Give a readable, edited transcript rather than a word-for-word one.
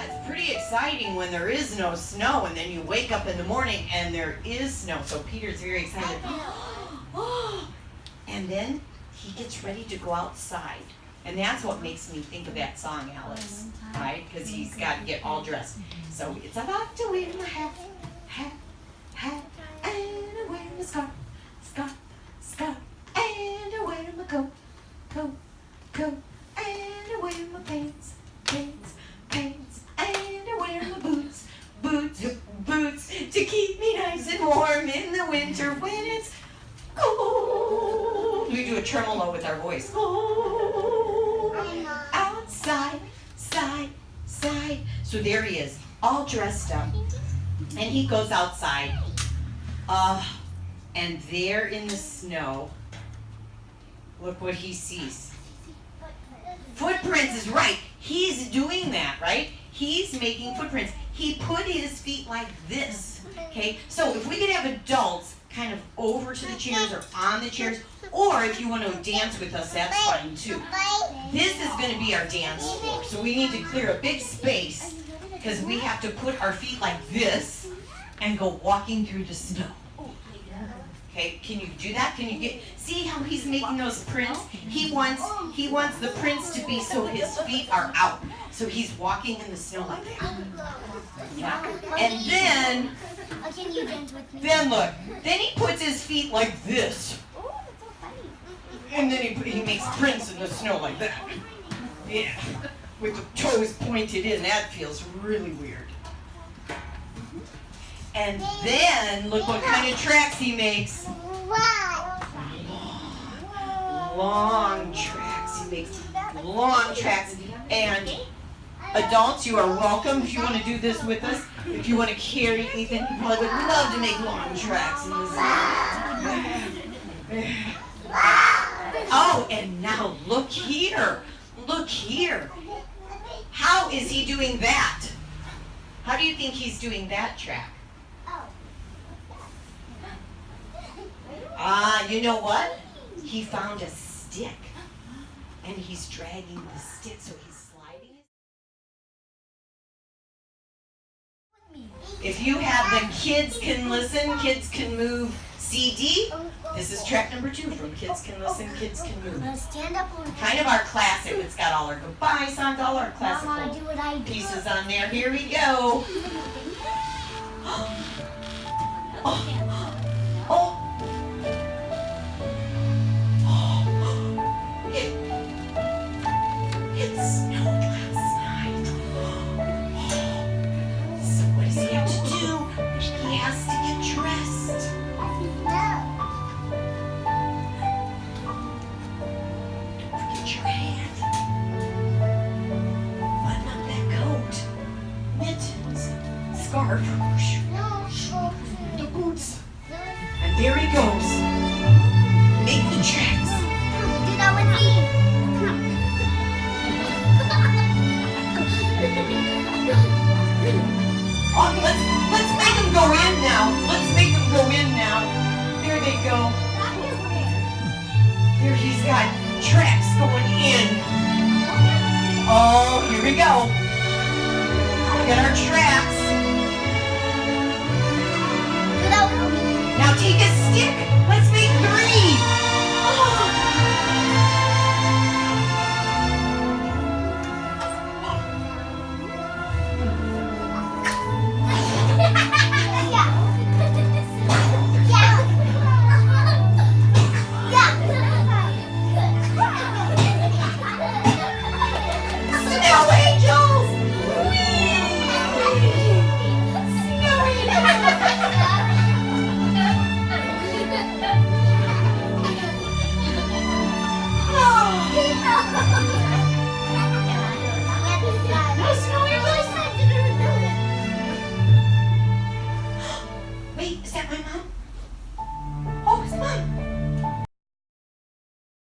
it's pretty exciting when there is no snow, and then you wake up in the morning and there is snow. So Peter's very excited. And then he gets ready to go outside. And that's what makes me think of that song, Alice, right? Because he's got to get all dressed. So it's about to wear my hat, and I wear my scarf, and I wear my coat, and I wear my pants, and I wear my boots to keep me nice and warm in the winter when it's cold. We do a tremolo with our voice. Cold. Outside, side. So there he is, all dressed up, and he goes outside. And there in the snow, look what he sees. Footprints is right. He's doing that, right? He's making footprints. He put his feet like this, okay? So if we could have adults kind of over to the chairs or on the chairs, or if you want to dance with us, that's fine too. This is going to be our dance floor. So we need to clear a big space because we have to put our feet like this and go walking through the snow. Okay, can you do that? Can you see how he's making those prints? He wants the prints to be so his feet are out. So he's walking in the snow like that. Yeah. And then look, then he puts his feet like this. And then he makes prints in the snow like that. Yeah, with the toes pointed in. That feels really weird. And then, look what kind of tracks he makes. Long tracks. He makes long tracks. And adults, you are welcome if you want to do this with us. If you want to carry Ethan, he probably would love to make long tracks in this. Oh, and now look here. Look here. How is he doing that? How do you think he's doing that track? You know what? He found a stick, and he's dragging the stick, so he's sliding it. If you have the Kids Can Listen, Kids Can Move CD, this is track number 2 from Kids Can Listen, Kids Can Move. Kind of our classic. It's got all our goodbye songs, all our classical pieces on there. Here we go. It snowed last night. So what does he have to do? He has to get dressed. Don't forget your hand. Button up that coat. Mittens. Scarf. The boots. And there he goes. Make the tracks. Do that with me. Oh, let's make them go in now. Let's make them go in now. There they go. Here he's got tracks going in. Oh, here we go. We got our tracks. Now take a stick. Let's make 3. Oh.